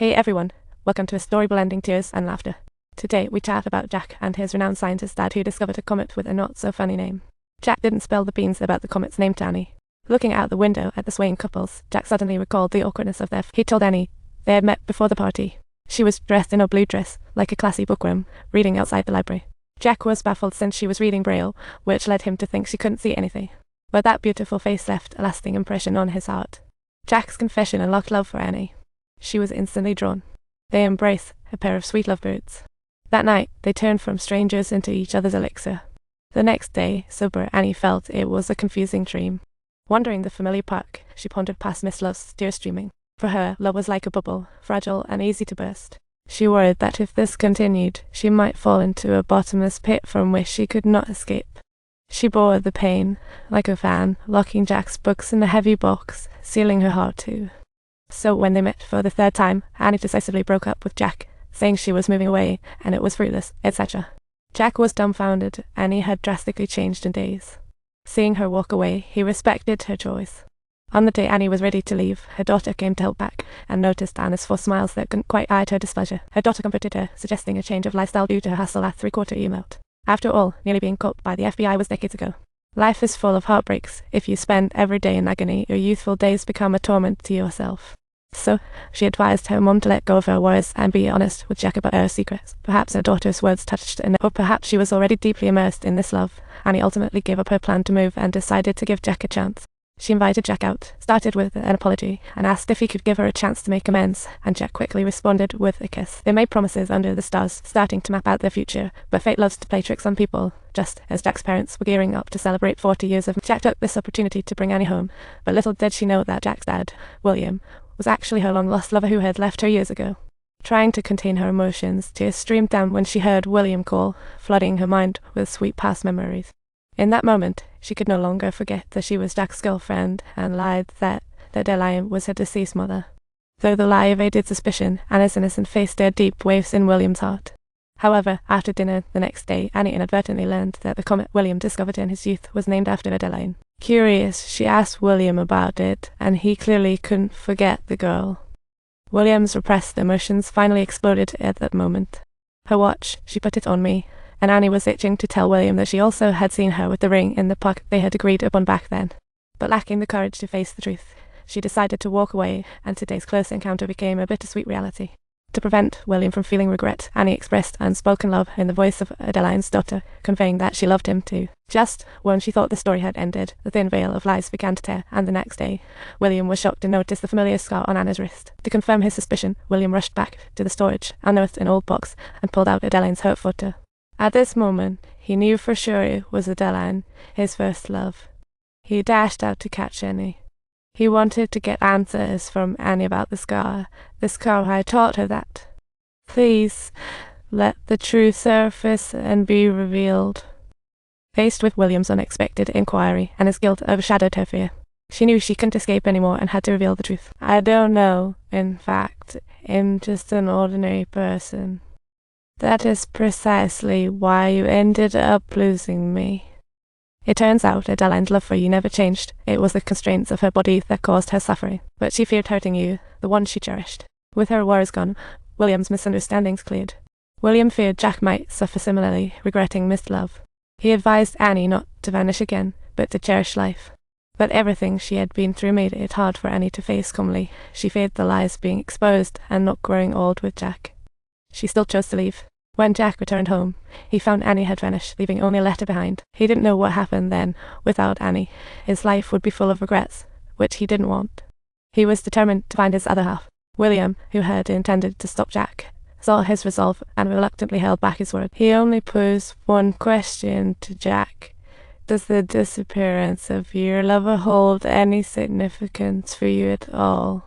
Hey everyone, welcome to a story blending tears and laughter. Today we chat about Jack and his renowned scientist dad who discovered a comet with a not-so-funny name. Jack didn't spill the beans about the comet's name to Annie. Looking out the window at the swaying couples, Jack suddenly recalled the awkwardness of he told Annie they had met before the party. She was dressed in a blue dress, like a classy bookworm, reading outside the library. Jack was baffled since she was reading Braille, which led him to think she couldn't see anything. But that beautiful face left a lasting impression on his heart. Jack's confession unlocked love for Annie. She was instantly drawn. They embraced, a pair of sweet lovebirds. That night, they turned from strangers into each other's elixir. The next day, sober, Annie felt it was a confusing dream. Wandering the familiar park, she pondered past Miss Love's tears streaming. For her, love was like a bubble, fragile and easy to burst. She worried that if this continued, she might fall into a bottomless pit from which she could not escape. She bore the pain, like a fan, locking Jack's books in a heavy box, sealing her heart too. So when they met for the third time, Annie decisively broke up with Jack, saying she was moving away, and it was fruitless, etc. Jack was dumbfounded. Annie had drastically changed in days. Seeing her walk away, he respected her choice. On the day Annie was ready to leave, her daughter came to help back, and noticed Anna's forced smiles that couldn't quite hide her displeasure. Her daughter comforted her, suggesting a change of lifestyle due to her hustle at three-quarter E-melt. After all, nearly being caught by the FBI was decades ago. Life is full of heartbreaks. If you spend every day in agony, your youthful days become a torment to yourself. So, she advised her mom to let go of her worries and be honest with Jack about her secrets. Perhaps her daughter's words touched a nerve, or perhaps she was already deeply immersed in this love. Annie ultimately gave up her plan to move and decided to give Jack a chance. She invited Jack out, started with an apology, and asked if he could give her a chance to make amends, and Jack quickly responded with a kiss. They made promises under the stars, starting to map out their future, but fate loves to play tricks on people. Just as Jack's parents were gearing up to celebrate 40 years of Jack took this opportunity to bring Annie home, but little did she know that Jack's dad, William, was actually her long-lost lover who had left her years ago. Trying to contain her emotions, tears streamed down when she heard William call, flooding her mind with sweet past memories. In that moment, she could no longer forget that she was Jack's girlfriend and lied that Adeline was her deceased mother. Though the lie evaded suspicion, Anna's innocent face stirred deep waves in William's heart. However, after dinner the next day, Annie inadvertently learned that the comet William discovered in his youth was named after Adeline. Curious, she asked William about it, and he clearly couldn't forget the girl. William's repressed emotions finally exploded at that moment. Her watch, she put it on me, and Annie was itching to tell William that she also had seen her with the ring in the park they had agreed upon back then. But lacking the courage to face the truth, she decided to walk away, and today's close encounter became a bittersweet reality. To prevent William from feeling regret, Annie expressed unspoken love in the voice of Adeline's daughter, conveying that she loved him too. Just when she thought the story had ended, the thin veil of lies began to tear, and the next day, William was shocked to notice the familiar scar on Anna's wrist. To confirm his suspicion, William rushed back to the storage, unearthed an old box, and pulled out Adeline's hurt photo. At this moment, he knew for sure it was Adeline, his first love. He dashed out to catch Annie. He wanted to get answers from Annie about the scar. The scar had taught her that. Please, let the truth surface and be revealed. Faced with William's unexpected inquiry, Anna's guilt overshadowed her fear. She knew she couldn't escape anymore and had to reveal the truth. I don't know. In fact, I'm just an ordinary person. That is precisely why you ended up losing me. It turns out Adeline's love for you never changed. It was the constraints of her body that caused her suffering. But she feared hurting you, the one she cherished. With her worries gone, William's misunderstandings cleared. William feared Jack might suffer similarly, regretting missed love. He advised Annie not to vanish again, but to cherish life. But everything she had been through made it hard for Annie to face calmly. She feared the lies being exposed and not growing old with Jack. She still chose to leave. When Jack returned home, he found Annie had vanished, leaving only a letter behind. He didn't know what happened then. Without Annie, his life would be full of regrets, which he didn't want. He was determined to find his other half. William, who had intended to stop Jack, saw his resolve and reluctantly held back his word. He only posed one question to Jack. Does the disappearance of your lover hold any significance for you at all?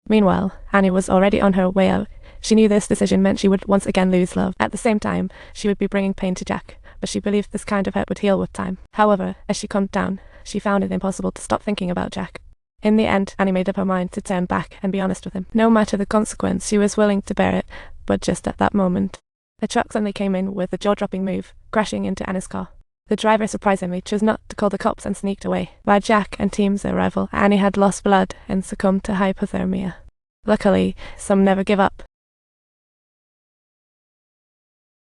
Meanwhile, Annie was already on her way out. She knew this decision meant she would once again lose love. At the same time, she would be bringing pain to Jack, but she believed this kind of hurt would heal with time. However, as she calmed down, she found it impossible to stop thinking about Jack. In the end, Annie made up her mind to turn back and be honest with him. No matter the consequence, she was willing to bear it, but just at that moment. The truck suddenly came in with a jaw-dropping move, crashing into Annie's car. The driver surprisingly chose not to call the cops and sneaked away. By Jack and team's arrival, Annie had lost blood and succumbed to hypothermia. Luckily, some never give up.